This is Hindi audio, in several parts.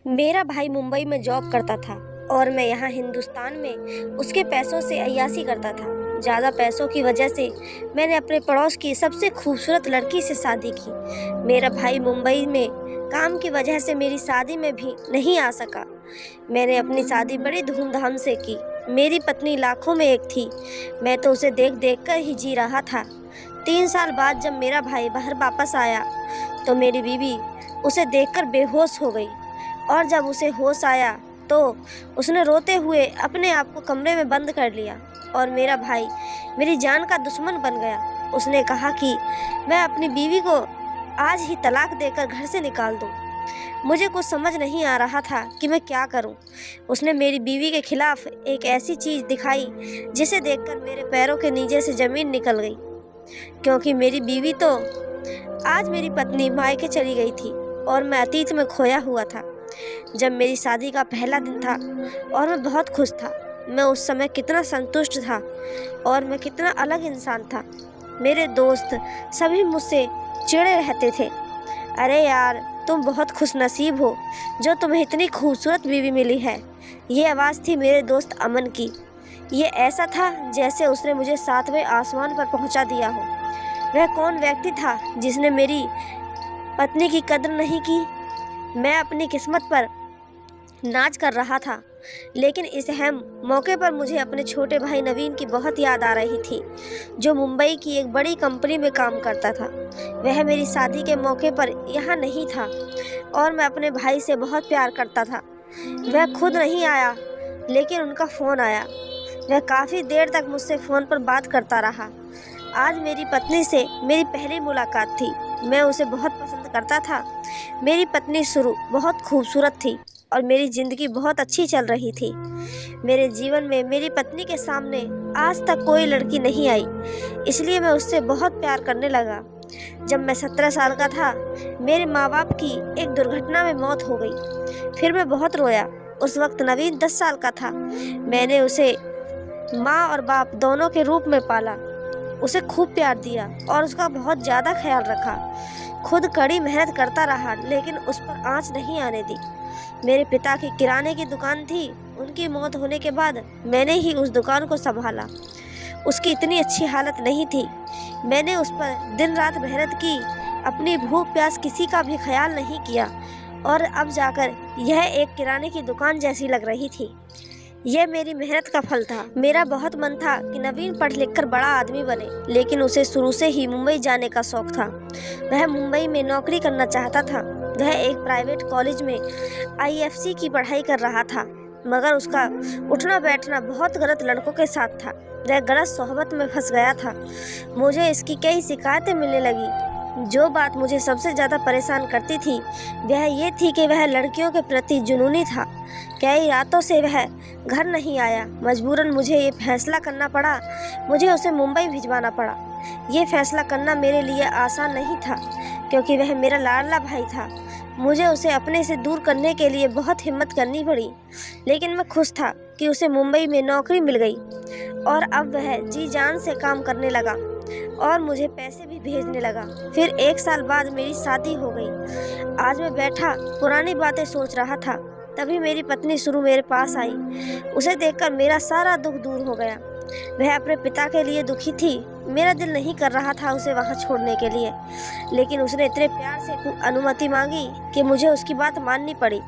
मेरा भाई मुंबई में जॉब करता था और मैं यहाँ हिंदुस्तान में उसके पैसों से अय्याशी करता था। ज़्यादा पैसों की वजह से मैंने अपने पड़ोस की सबसे खूबसूरत लड़की से शादी की। मेरा भाई मुंबई में काम की वजह से मेरी शादी में भी नहीं आ सका। मैंने अपनी शादी बड़ी धूमधाम से की। मेरी पत्नी लाखों में एक थी। मैं तो उसे देख देख कर ही जी रहा था। 3 साल बाद जब मेरा भाई बाहर वापस आया तो मेरी बीवी उसे देखकर बेहोश हो गई और जब उसे होश आया तो उसने रोते हुए अपने आप को कमरे में बंद कर लिया और मेरा भाई मेरी जान का दुश्मन बन गया। उसने कहा कि मैं अपनी बीवी को आज ही तलाक देकर घर से निकाल दूं। मुझे कुछ समझ नहीं आ रहा था कि मैं क्या करूं। उसने मेरी बीवी के खिलाफ एक ऐसी चीज़ दिखाई जिसे देखकर मेरे पैरों के नीचे से ज़मीन निकल गई, क्योंकि मेरी बीवी तो आज मेरी पत्नी मायके चली गई थी और मैं अतीत में खोया हुआ था। जब मेरी शादी का पहला दिन था और मैं बहुत खुश था। मैं उस समय कितना संतुष्ट था और मैं कितना अलग इंसान था। मेरे दोस्त सभी मुझसे चिढ़े रहते थे, अरे यार तुम बहुत खुशनसीब हो जो तुम्हें इतनी खूबसूरत बीवी मिली है। ये आवाज़ थी मेरे दोस्त अमन की। ये ऐसा था जैसे उसने मुझे 7वें आसमान पर पहुंचा दिया हो। वह कौन व्यक्ति था जिसने मेरी पत्नी की कद्र नहीं की। मैं अपनी किस्मत पर नाच कर रहा था, लेकिन इस अहम मौके पर मुझे अपने छोटे भाई नवीन की बहुत याद आ रही थी, जो मुंबई की एक बड़ी कंपनी में काम करता था। वह मेरी शादी के मौके पर यहाँ नहीं था और मैं अपने भाई से बहुत प्यार करता था। वह खुद नहीं आया, लेकिन उनका फ़ोन आया। वह काफ़ी देर तक मुझसे फ़ोन पर बात करता रहा। आज मेरी पत्नी से मेरी पहली मुलाकात थी। मैं उसे बहुत पसंद करता था। मेरी पत्नी शुरू बहुत खूबसूरत थी और मेरी ज़िंदगी बहुत अच्छी चल रही थी। मेरे जीवन में मेरी पत्नी के सामने आज तक कोई लड़की नहीं आई, इसलिए मैं उससे बहुत प्यार करने लगा। जब मैं 17 साल का था, मेरे माँ बाप की एक दुर्घटना में मौत हो गई। फिर मैं बहुत रोया। उस वक्त नवीन 10 साल का था। मैंने उसे माँ और बाप दोनों के रूप में पाला। उसे खूब प्यार दिया और उसका बहुत ज़्यादा ख्याल रखा। खुद कड़ी मेहनत करता रहा, लेकिन उस पर आँच नहीं आने दी। मेरे पिता की किराने की दुकान थी। उनकी मौत होने के बाद मैंने ही उस दुकान को संभाला। उसकी इतनी अच्छी हालत नहीं थी। मैंने उस पर दिन रात मेहनत की। अपनी भूख प्यास किसी का भी ख्याल नहीं किया और अब जाकर यह एक किराने की दुकान जैसी लग रही थी। यह मेरी मेहनत का फल था। मेरा बहुत मन था कि नवीन पढ़ लिख कर बड़ा आदमी बने, लेकिन उसे शुरू से ही मुंबई जाने का शौक था। वह मुंबई में नौकरी करना चाहता था। वह एक प्राइवेट कॉलेज में IFC की पढ़ाई कर रहा था, मगर उसका उठना बैठना बहुत गलत लड़कों के साथ था। वह गलत सोहबत में फंस गया था। मुझे इसकी कई शिकायतें मिलने लगी। जो बात मुझे सबसे ज़्यादा परेशान करती थी वह ये थी कि वह लड़कियों के प्रति जुनूनी था। कई रातों से वह घर नहीं आया। मजबूरन मुझे ये फैसला करना पड़ा। मुझे उसे मुंबई भिजवाना पड़ा। ये फैसला करना मेरे लिए आसान नहीं था, क्योंकि वह मेरा लाडला भाई था। मुझे उसे अपने से दूर करने के लिए बहुत हिम्मत करनी पड़ी, लेकिन मैं खुश था कि उसे मुंबई में नौकरी मिल गई और अब वह जी जान से काम करने लगा और मुझे पैसे भी भेजने लगा। फिर 1 साल बाद मेरी शादी हो गई। आज मैं बैठा पुरानी बातें सोच रहा था, तभी मेरी पत्नी शुरू मेरे पास आई। उसे देखकर मेरा सारा दुख दूर हो गया। वह अपने पिता के लिए दुखी थी। मेरा दिल नहीं कर रहा था उसे वहाँ छोड़ने के लिए, लेकिन उसने इतने प्यार से अनुमति मांगी कि मुझे उसकी बात माननी पड़ी।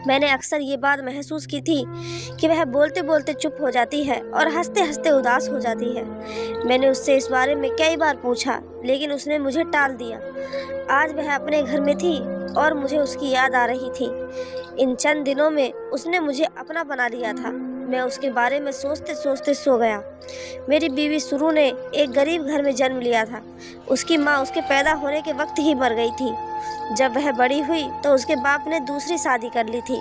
मैंने अक्सर ये बात महसूस की थी कि वह बोलते बोलते चुप हो जाती है और हंसते हंसते उदास हो जाती है। मैंने उससे इस बारे में कई बार पूछा, लेकिन उसने मुझे टाल दिया। आज वह अपने घर में थी और मुझे उसकी याद आ रही थी। इन चंद दिनों में उसने मुझे अपना बना लिया था। मैं उसके बारे में सोचते सोचते सो गया। मेरी बीवी शुरू ने एक गरीब घर में जन्म लिया था। उसकी माँ उसके पैदा होने के वक्त ही मर गई थी। जब वह बड़ी हुई तो उसके बाप ने दूसरी शादी कर ली थी।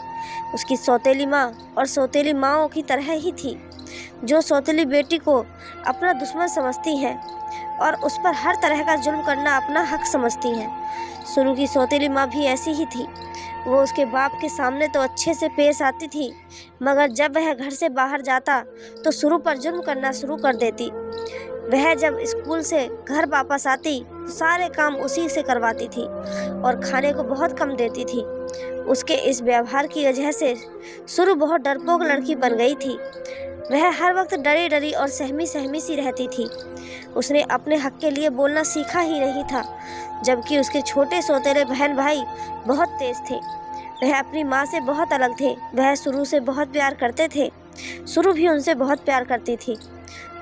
उसकी सौतेली माँ और सौतेली माँओं की तरह ही थी, जो सौतेली बेटी को अपना दुश्मन समझती हैं और उस पर हर तरह का जुल्म करना अपना हक समझती हैं। शुरू की सौतेली माँ भी ऐसी ही थी। वो उसके बाप के सामने तो अच्छे से पेश आती थी, मगर जब वह घर से बाहर जाता तो शुरू पर जुल्म करना शुरू कर देती। वह जब स्कूल से घर वापस आती तो सारे काम उसी से करवाती थी और खाने को बहुत कम देती थी। उसके इस व्यवहार की वजह से सुरु बहुत डरपोक लड़की बन गई थी। वह हर वक्त डरी डरी और सहमी सहमी सी रहती थी। उसने अपने हक के लिए बोलना सीखा ही नहीं था, जबकि उसके छोटे सौतेले बहन भाई बहुत तेज थे। वह अपनी माँ से बहुत अलग थे। वह सुरु से बहुत प्यार करते थे। सुरु भी उनसे बहुत प्यार करती थी।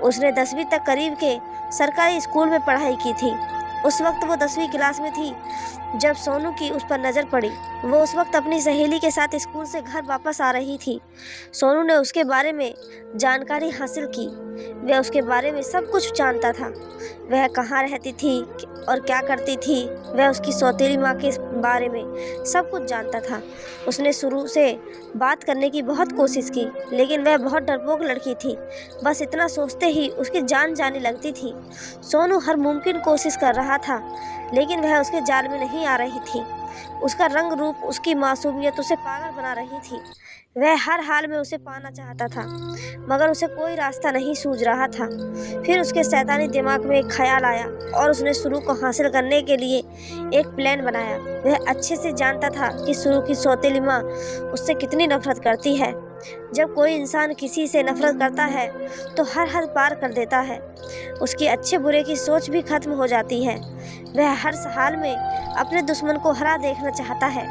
उसने 10वीं तक करीब के सरकारी स्कूल में पढ़ाई की थी। उस वक्त वो 10वीं क्लास में थी जब सोनू की उस पर नज़र पड़ी। वो उस वक्त अपनी सहेली के साथ स्कूल से घर वापस आ रही थी। सोनू ने उसके बारे में जानकारी हासिल की। वह उसके बारे में सब कुछ जानता था। वह कहाँ रहती थी और क्या करती थी, वह उसकी सौतेली माँ के बारे में सब कुछ जानता था। उसने शुरू से बात करने की बहुत कोशिश की, लेकिन वह बहुत डरपोक लड़की थी। बस इतना सोचते ही उसकी जान जाने लगती थी। सोनू हर मुमकिन कोशिश कर रहा था, लेकिन वह उसके जाल में नहीं आ रही थी। उसका रंग रूप, उसकी मासूमियत उसे पागल बना रही थी। वह हर हाल में उसे पाना चाहता था, मगर उसे कोई रास्ता नहीं सूझ रहा था। फिर उसके शैतानी दिमाग में एक ख्याल आया और उसने सुरु को हासिल करने के लिए एक प्लान बनाया। वह अच्छे से जानता था कि सुरु की सौतेली माँ उससे कितनी नफरत करती है। जब कोई इंसान किसी से नफरत करता है तो हर हद पार कर देता है। उसकी अच्छे बुरे की सोच भी खत्म हो जाती है। वह हर हाल में अपने दुश्मन को हरा देखना चाहता है,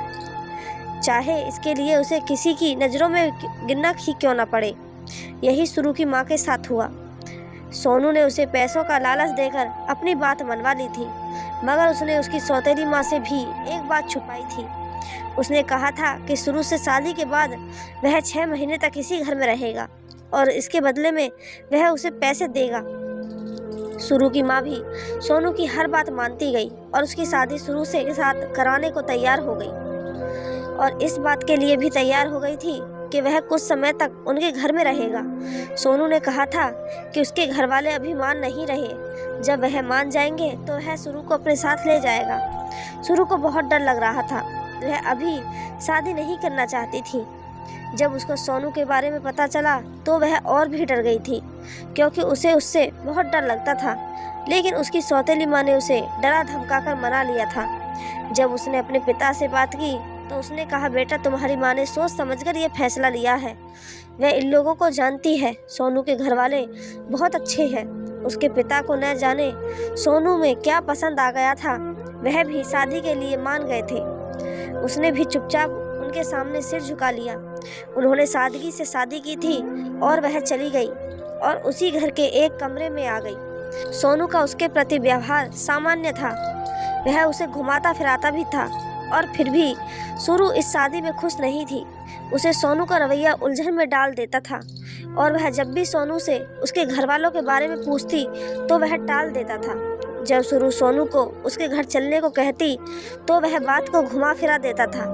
चाहे इसके लिए उसे किसी की नज़रों में गिरना ही क्यों न पड़े। यही सुरु की माँ के साथ हुआ। सोनू ने उसे पैसों का लालच देकर अपनी बात मनवा ली थी, मगर उसने उसकी सौतेली माँ से भी एक बात छुपाई थी। उसने कहा था कि सुरु से शादी के बाद वह 6 महीने तक इसी घर में रहेगा और इसके बदले में वह उसे पैसे देगा। सुरु की माँ भी सोनू की हर बात मानती गई और उसकी शादी सुरु से के साथ कराने को तैयार हो गई, और इस बात के लिए भी तैयार हो गई थी कि वह कुछ समय तक उनके घर में रहेगा। सोनू ने कहा था कि उसके घर वाले अभी मान नहीं रहे। जब वह मान जाएंगे तो वह सुरु को अपने साथ ले जाएगा। सुरु को बहुत डर लग रहा था। वह अभी शादी नहीं करना चाहती थी। जब उसको सोनू के बारे में पता चला तो वह और भी डर गई थी, क्योंकि उसे उससे बहुत डर लगता था। लेकिन उसकी सौतेली माँ ने उसे डरा धमका कर मना लिया था। जब उसने अपने पिता से बात की तो उसने कहा, बेटा, तुम्हारी माँ ने सोच समझकर ये फैसला लिया है। वह इन लोगों को जानती है। सोनू के घर वाले बहुत अच्छे हैं। उसके पिता को न जाने सोनू में क्या पसंद आ गया था, वह भी शादी के लिए मान गए थे। उसने भी चुपचाप उनके सामने सिर झुका लिया। उन्होंने सादगी से शादी की थी और वह चली गई और उसी घर के एक कमरे में आ गई। सोनू का उसके प्रति व्यवहार सामान्य था। वह उसे घुमाता फिराता भी था, और फिर भी सुरु इस शादी में खुश नहीं थी। उसे सोनू का रवैया उलझन में डाल देता था, और वह जब भी सोनू से उसके घर वालों के बारे में पूछती तो वह टाल देता था। जब सुरु सोनू को उसके घर चलने को कहती तो वह बात को घुमा फिरा देता था।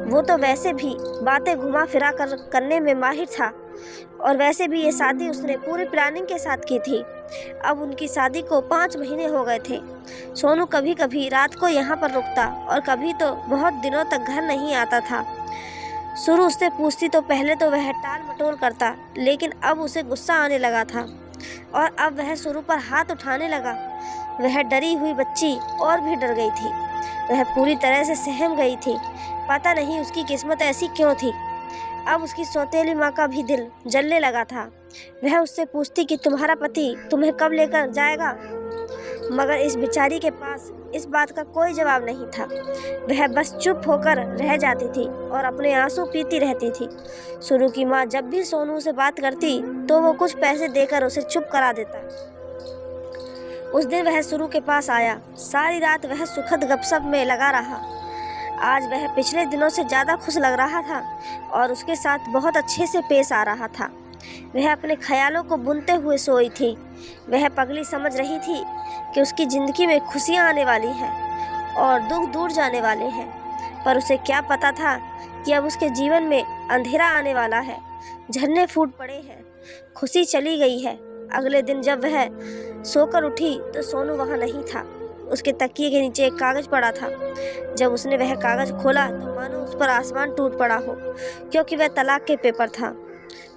वो तो वैसे भी बातें घुमा फिरा करने में माहिर था, और वैसे भी ये शादी उसने पूरी प्लानिंग के साथ की थी। अब उनकी शादी को 5 महीने हो गए थे। सोनू कभी कभी रात को यहाँ पर रुकता और कभी तो बहुत दिनों तक घर नहीं आता था। सुरु उससे पूछती तो पहले तो वह टाल मटोल करता, लेकिन अब उसे गुस्सा आने लगा था और अब वह सुरु पर हाथ उठाने लगा। वह डरी हुई बच्ची और भी डर गई थी। वह पूरी तरह से सहम गई थी। पता नहीं उसकी किस्मत ऐसी क्यों थी। अब उसकी सौतेली माँ का भी दिल जलने लगा था। वह उससे पूछती कि तुम्हारा पति तुम्हें कब लेकर जाएगा, मगर इस बेचारी के पास इस बात का कोई जवाब नहीं था। वह बस चुप होकर रह जाती थी और अपने आंसू पीती रहती थी। सुरु की माँ जब भी सोनू से बात करती तो वो कुछ पैसे देकर उसे चुप करा देता। उस दिन वह सुरु के पास आया। सारी रात वह सुखद गपशप में लगा रहा। आज वह पिछले दिनों से ज़्यादा खुश लग रहा था और उसके साथ बहुत अच्छे से पेश आ रहा था। वह अपने ख्यालों को बुनते हुए सोई थी। वह पगली समझ रही थी कि उसकी ज़िंदगी में खुशियाँ आने वाली हैं और दुख दूर जाने वाले हैं, पर उसे क्या पता था कि अब उसके जीवन में अंधेरा आने वाला है। झरने फूट पड़े हैं, खुशी चली गई है। अगले दिन जब वह सोकर उठी तो सोनू वहाँ नहीं था। उसके तकिए के नीचे एक कागज़ पड़ा था। जब उसने वह कागज़ खोला तो मानो उस पर आसमान टूट पड़ा हो, क्योंकि वह तलाक के पेपर था।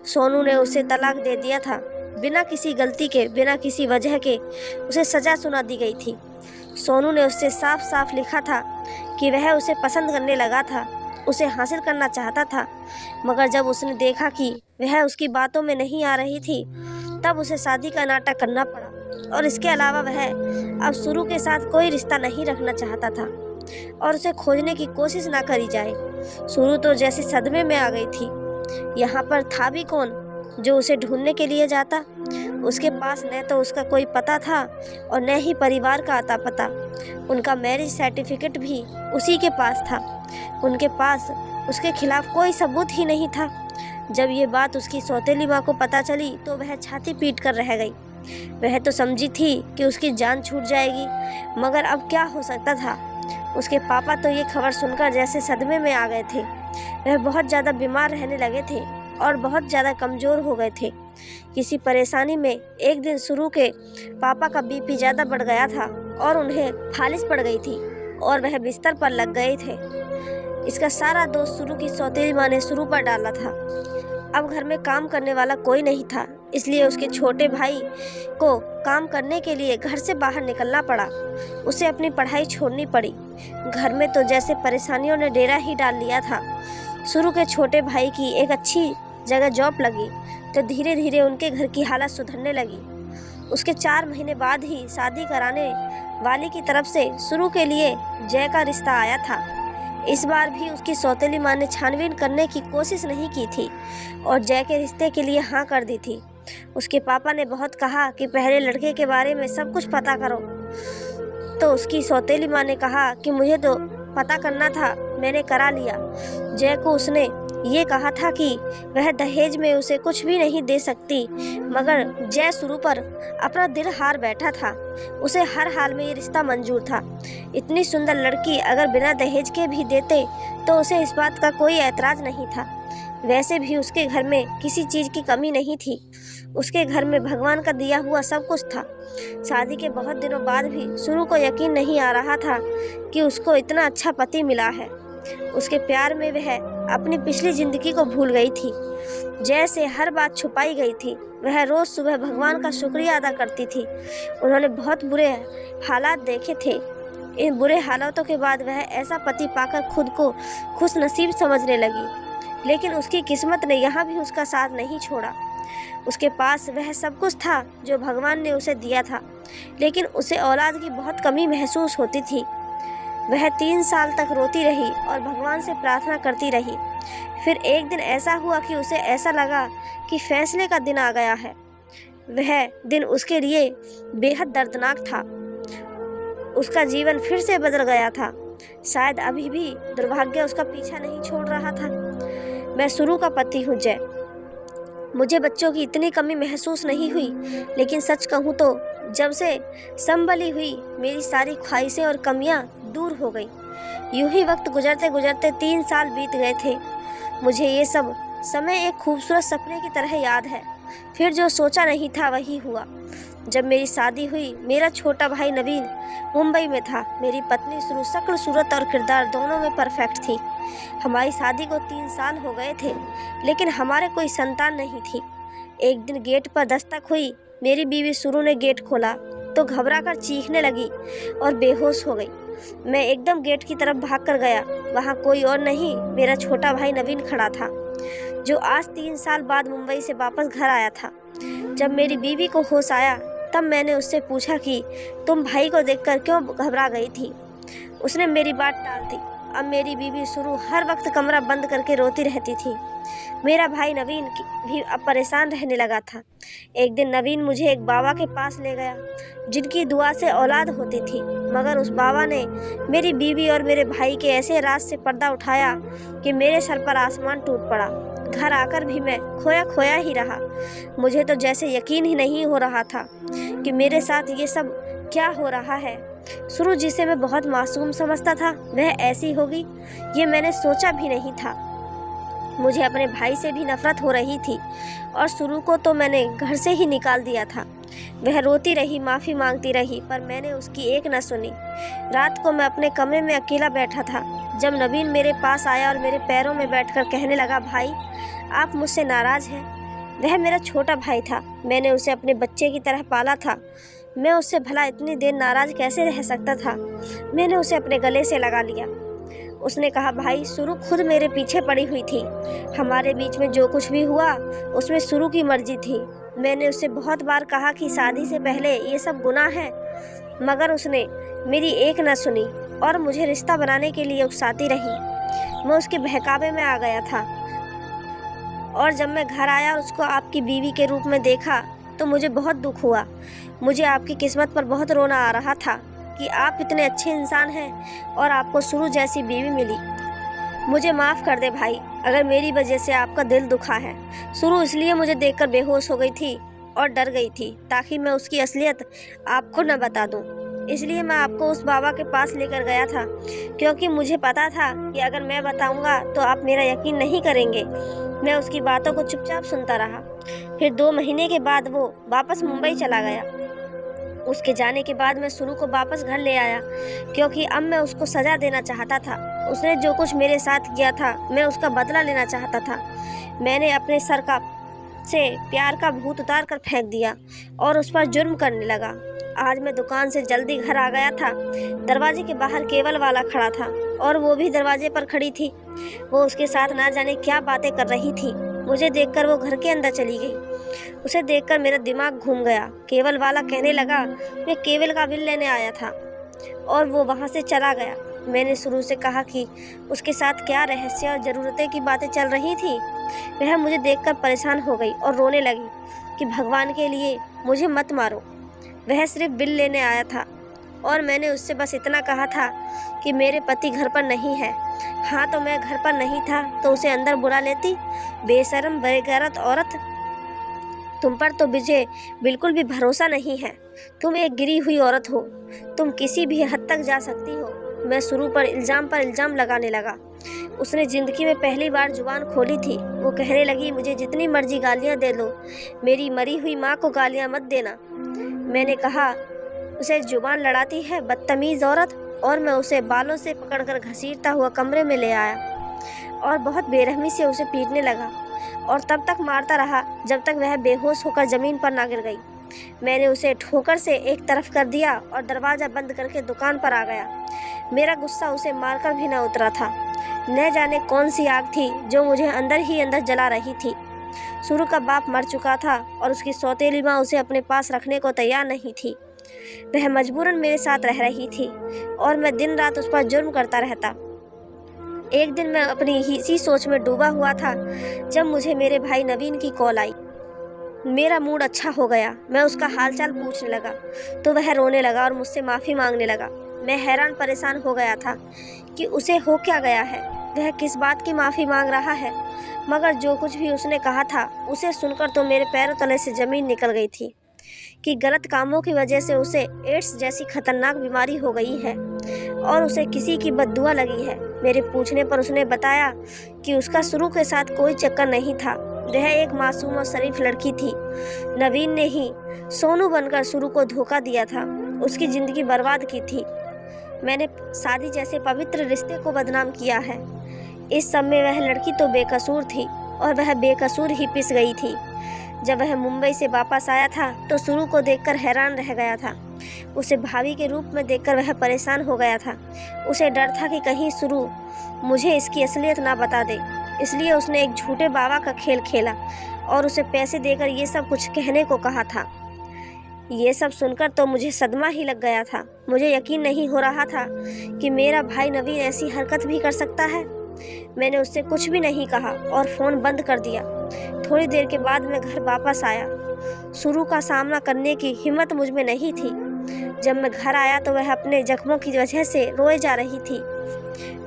सोनू ने उसे तलाक दे दिया था। बिना किसी गलती के, बिना किसी वजह के उसे सज़ा सुना दी गई थी। सोनू ने उससे साफ साफ लिखा था कि वह उसे पसंद करने लगा था, उसे हासिल करना चाहता था। मगर जब उसने देखा कि वह उसकी बातों में नहीं आ रही थी, तब उसे शादी का नाटक करना पड़ा। और इसके अलावा वह अब सुरु के साथ कोई रिश्ता नहीं रखना चाहता था और उसे खोजने की कोशिश ना करी जाए। सुरु तो जैसे सदमे में आ गई थी। यहाँ पर था भी कौन जो उसे ढूंढने के लिए जाता। उसके पास न तो उसका कोई पता था और न ही परिवार का आता पता। उनका मैरिज सर्टिफिकेट भी उसी के पास था। उनके पास उसके खिलाफ कोई सबूत ही नहीं था। जब ये बात उसकी सौतेली माँ को पता चली तो वह छाती पीट कर रह गई। वह तो समझी थी कि उसकी जान छूट जाएगी, मगर अब क्या हो सकता था। उसके पापा तो ये खबर सुनकर जैसे सदमे में आ गए थे। वह बहुत ज़्यादा बीमार रहने लगे थे और बहुत ज़्यादा कमज़ोर हो गए थे। किसी परेशानी में एक दिन सुरु के पापा का बीपी ज़्यादा बढ़ गया था और उन्हें फालिस पड़ गई थी और वह बिस्तर पर लग गए थे। इसका सारा दोष सुरु की सौतेली माँ ने सुरु पर डाला था। अब घर में काम करने वाला कोई नहीं था, इसलिए उसके छोटे भाई को काम करने के लिए घर से बाहर निकलना पड़ा। उसे अपनी पढ़ाई छोड़नी पड़ी। घर में तो जैसे परेशानियों ने डेरा ही डाल लिया था। सुरु के छोटे भाई की एक अच्छी जगह जॉब लगी तो धीरे धीरे उनके घर की हालत सुधरने लगी। उसके 4 महीने बाद ही शादी कराने वाली की तरफ से सुरु के लिए जय का रिश्ता आया था। इस बार भी उसकी सौतेली माँ ने छानबीन करने की कोशिश नहीं की थी और जय के रिश्ते के लिए हाँ कर दी थी। उसके पापा ने बहुत कहा कि पहले लड़के के बारे में सब कुछ पता करो, तो उसकी सौतेली माँ ने कहा कि मुझे तो पता करना था, मैंने करा लिया। जय को उसने ये कहा था कि वह दहेज में उसे कुछ भी नहीं दे सकती, मगर जय सुरु पर अपना दिल हार बैठा था। उसे हर हाल में ये रिश्ता मंजूर था। इतनी सुंदर लड़की अगर बिना दहेज के भी देते तो उसे इस बात का कोई ऐतराज़ नहीं था। वैसे भी उसके घर में किसी चीज़ की कमी नहीं थी। उसके घर में भगवान का दिया हुआ सब कुछ था। शादी के बहुत दिनों बाद भी सुरु को यकीन नहीं आ रहा था कि उसको इतना अच्छा पति मिला है। उसके प्यार में वह अपनी पिछली जिंदगी को भूल गई थी। जय से हर बात छुपाई गई थी। वह रोज़ सुबह भगवान का शुक्रिया अदा करती थी। उन्होंने बहुत बुरे हालात देखे थे। इन बुरे हालातों के बाद वह ऐसा पति पाकर खुद को खुश नसीब समझने लगी, लेकिन उसकी किस्मत ने यहाँ भी उसका साथ नहीं छोड़ा। उसके पास वह सब कुछ था जो भगवान ने उसे दिया था, लेकिन उसे औलाद की बहुत कमी महसूस होती थी। वह 3 साल तक रोती रही और भगवान से प्रार्थना करती रही। फिर एक दिन ऐसा हुआ कि उसे ऐसा लगा कि फैसले का दिन आ गया है। वह दिन उसके लिए बेहद दर्दनाक था। उसका जीवन फिर से बदल गया था। शायद अभी भी दुर्भाग्य उसका पीछा नहीं छोड़ रहा था। मैं सुरु का पति हूँ जय। मुझे बच्चों की इतनी कमी महसूस नहीं हुई, लेकिन सच कहूँ तो जब से संभली हुई मेरी सारी ख्वाहिशें और कमियाँ दूर हो गई। यूं ही वक्त गुजरते गुजरते 3 साल बीत गए थे। मुझे ये सब समय एक खूबसूरत सपने की तरह याद है। फिर जो सोचा नहीं था वही हुआ। जब मेरी शादी हुई, मेरा छोटा भाई नवीन मुंबई में था। मेरी पत्नी सुरु शक्ल, सूरत और किरदार दोनों में परफेक्ट थी। हमारी शादी को 3 साल हो गए थे, लेकिन हमारे कोई संतान नहीं थी। एक दिन गेट पर दस्तक हुई। मेरी बीवी सुरु ने गेट खोला तो घबराकर चीखने लगी और बेहोश हो गई। मैं एकदम गेट की तरफ भाग कर गया। वहाँ कोई और नहीं, मेरा छोटा भाई नवीन खड़ा था, जो आज 3 साल बाद मुंबई से वापस घर आया था। जब मेरी बीवी को होश आया तब मैंने उससे पूछा कि तुम भाई को देखकर क्यों घबरा गई थी। उसने मेरी बात टाल दी। अब मेरी बीवी सुरु हर वक्त कमरा बंद करके रोती रहती थी। मेरा भाई नवीन भी अब परेशान रहने लगा था। एक दिन नवीन मुझे एक बाबा के पास ले गया, जिनकी दुआ से औलाद होती थी, मगर उस बाबा ने मेरी बीवी और मेरे भाई के ऐसे राज से पर्दा उठाया कि मेरे सर पर आसमान टूट पड़ा। घर आकर भी मैं खोया खोया ही रहा। मुझे तो जैसे यकीन ही नहीं हो रहा था कि मेरे साथ ये सब क्या हो रहा है। सुरु, जिसे मैं बहुत मासूम समझता था, वह ऐसी होगी ये मैंने सोचा भी नहीं था। मुझे अपने भाई से भी नफरत हो रही थी और सुरु को तो मैंने घर से ही निकाल दिया था। वह रोती रही, माफ़ी मांगती रही, पर मैंने उसकी एक न सुनी। रात को मैं अपने कमरे में अकेला बैठा था जब नवीन मेरे पास आया और मेरे पैरों में बैठकर कहने लगा, भाई आप मुझसे नाराज़ हैं। वह मेरा छोटा भाई था। मैंने उसे अपने बच्चे की तरह पाला था। मैं उससे भला इतनी देर नाराज़ कैसे रह सकता था। मैंने उसे अपने गले से लगा लिया। उसने कहा, भाई सुरु खुद मेरे पीछे पड़ी हुई थी। हमारे बीच में जो कुछ भी हुआ उसमें सुरु की मर्जी थी। मैंने उससे बहुत बार कहा कि शादी से पहले ये सब गुनाह है, मगर उसने मेरी एक न सुनी और मुझे रिश्ता बनाने के लिए उकसाती रही। मैं उसके बहकावे में आ गया था और जब मैं घर आया और उसको आपकी बीवी के रूप में देखा तो मुझे बहुत दुख हुआ। मुझे आपकी किस्मत पर बहुत रोना आ रहा था कि आप इतने अच्छे इंसान हैं और आपको सुरु जैसी बीवी मिली। मुझे माफ़ कर दे भाई, अगर मेरी वजह से आपका दिल दुखा है। सुरु इसलिए मुझे देखकर बेहोश हो गई थी और डर गई थी ताकि मैं उसकी असलियत आपको न बता दूं। इसलिए मैं आपको उस बाबा के पास लेकर गया था, क्योंकि मुझे पता था कि अगर मैं बताऊंगा तो आप मेरा यकीन नहीं करेंगे। मैं उसकी बातों को चुपचाप सुनता रहा। फिर 2 महीने के बाद वो वापस मुंबई चला गया। उसके जाने के बाद मैं सुरु को वापस घर ले आया, क्योंकि अब मैं उसको सज़ा देना चाहता था। उसने जो कुछ मेरे साथ किया था मैं उसका बदला लेना चाहता था। मैंने अपने सर का से प्यार का भूत उतार कर फेंक दिया और उस पर जुर्म करने लगा। आज मैं दुकान से जल्दी घर आ गया था। दरवाजे के बाहर केवल वाला खड़ा था और वो भी दरवाजे पर खड़ी थी। वो उसके साथ ना जाने क्या बातें कर रही थी। मुझे देखकर वो घर के अंदर चली गई। उसे देखकर मेरा दिमाग घूम गया। केवल वाला कहने लगा, मैं केवल का बिल लेने आया था, और वो वहाँ से चला गया। मैंने शुरू से कहा कि उसके साथ क्या रहस्य और ज़रूरतें की बातें चल रही थी। वह मुझे देखकर परेशान हो गई और रोने लगी कि भगवान के लिए मुझे मत मारो। वह सिर्फ बिल लेने आया था और मैंने उससे बस इतना कहा था कि मेरे पति घर पर नहीं है। हाँ, तो मैं घर पर नहीं था तो उसे अंदर बुला लेती। बेशर्म बेगैरत औरत, तुम पर तो मुझे बिल्कुल भी भरोसा नहीं है। तुम एक गिरी हुई औरत हो। तुम किसी भी हद तक जा सकती हो। मैं शुरू पर इल्ज़ाम लगाने लगा। उसने ज़िंदगी में पहली बार जुबान खोली थी। वो कहने लगी, मुझे जितनी मर्जी गालियाँ दे लो, मेरी मरी हुई माँ को गालियाँ मत देना। मैंने कहा, उसे जुबान लड़ाती है बदतमीज़ औरत, और मैं उसे बालों से पकड़कर घसीटता हुआ कमरे में ले आया और बहुत बेरहमी से उसे पीटने लगा और तब तक मारता रहा जब तक वह बेहोश होकर ज़मीन पर ना गिर गई। मैंने उसे ठोकर से एक तरफ कर दिया और दरवाज़ा बंद करके दुकान पर आ गया। मेरा गुस्सा उसे मारकर भी न उतरा था। न जाने कौन सी आग थी जो मुझे अंदर ही अंदर जला रही थी। शुरू का बाप मर चुका था और उसकी सौतेली माँ उसे अपने पास रखने को तैयार नहीं थी। वह मजबूरन मेरे साथ रह रही थी और मैं दिन रात उस पर जुर्म करता रहता। एक दिन मैं अपनी इसी सोच में डूबा हुआ था जब मुझे मेरे भाई नवीन की कॉल आई। मेरा मूड अच्छा हो गया। मैं उसका हालचाल पूछने लगा तो वह रोने लगा और मुझसे माफ़ी मांगने लगा। मैं हैरान परेशान हो गया था कि उसे हो क्या गया है, वह किस बात की माफ़ी मांग रहा है। मगर जो कुछ भी उसने कहा था उसे सुनकर तो मेरे पैरों तले से ज़मीन निकल गई थी कि गलत कामों की वजह से उसे एड्स जैसी खतरनाक बीमारी हो गई है और उसे किसी की बद्दुआ लगी है। मेरे पूछने पर उसने बताया कि उसका शुरू के साथ कोई चक्कर नहीं था। वह एक मासूम और शरीफ लड़की थी। नवीन ने ही सोनू बनकर शुरू को धोखा दिया था, उसकी ज़िंदगी बर्बाद की थी। मैंने शादी जैसे पवित्र रिश्ते को बदनाम किया है। इस सब में वह लड़की तो बेकसूर थी और वह बेकसूर ही पिस गई थी। जब वह मुंबई से वापस आया था तो शुरू को देखकर हैरान रह गया था। उसे भाभी के रूप में देखकर वह परेशान हो गया था। उसे डर था कि कहीं शुरू मुझे इसकी असलियत ना बता दे, इसलिए उसने एक झूठे बाबा का खेल खेला और उसे पैसे देकर ये सब कुछ कहने को कहा था। ये सब सुनकर तो मुझे सदमा ही लग गया था। मुझे यकीन नहीं हो रहा था कि मेरा भाई नवीन ऐसी हरकत भी कर सकता है। मैंने उससे कुछ भी नहीं कहा और फ़ोन बंद कर दिया। थोड़ी देर के बाद मैं घर वापस आया। शुरू का सामना करने की हिम्मत मुझ में नहीं थी। जब मैं घर आया तो वह अपने जख्मों की वजह से रोए जा रही थी।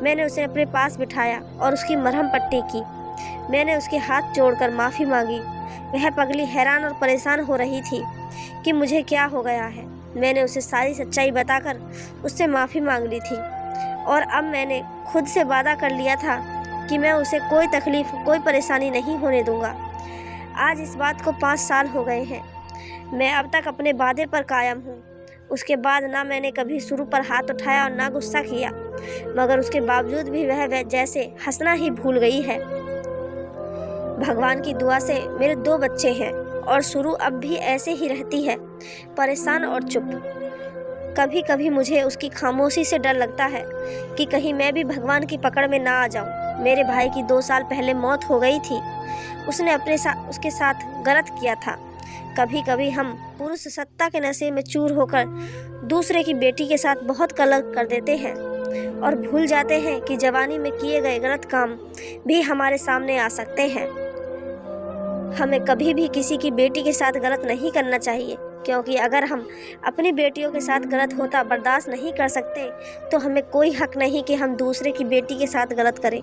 मैंने उसे अपने पास बिठाया और उसकी मरहम पट्टी की। मैंने उसके हाथ जोड़कर माफ़ी मांगी। वह पगली हैरान और परेशान हो रही थी कि मुझे क्या हो गया है। मैंने उसे सारी सच्चाई बताकर उससे माफ़ी मांग ली थी और अब मैंने खुद से वादा कर लिया था कि मैं उसे कोई तकलीफ़, कोई परेशानी नहीं होने दूंगा। आज इस बात को 5 साल हो गए हैं। मैं अब तक अपने वादे पर कायम हूँ। उसके बाद ना मैंने कभी शुरू पर हाथ उठाया और ना गुस्सा किया, मगर उसके बावजूद भी वह जैसे हंसना ही भूल गई है। भगवान की दुआ से मेरे 2 बच्चे हैं और शुरू अब भी ऐसे ही रहती है, परेशान और चुप। कभी कभी मुझे उसकी खामोशी से डर लगता है कि कहीं मैं भी भगवान की पकड़ में ना आ जाऊं। मेरे भाई की 2 साल पहले मौत हो गई थी। उसने उसके साथ गलत किया था। कभी कभी हम पुरुष सत्ता के नशे में चूर होकर दूसरे की बेटी के साथ बहुत गलत कर देते हैं और भूल जाते हैं कि जवानी में किए गए गलत काम भी हमारे सामने आ सकते हैं। हमें कभी भी किसी की बेटी के साथ गलत नहीं करना चाहिए, क्योंकि अगर हम अपनी बेटियों के साथ गलत होता बर्दाश्त नहीं कर सकते तो हमें कोई हक नहीं कि हम दूसरे की बेटी के साथ गलत करें।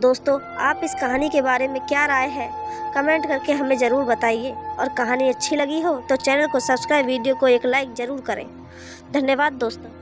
दोस्तों, आप इस कहानी के बारे में क्या राय है, कमेंट करके हमें ज़रूर बताइए। और कहानी अच्छी लगी हो तो चैनल को सब्सक्राइब, वीडियो को एक लाइक ज़रूर करें। धन्यवाद दोस्तों।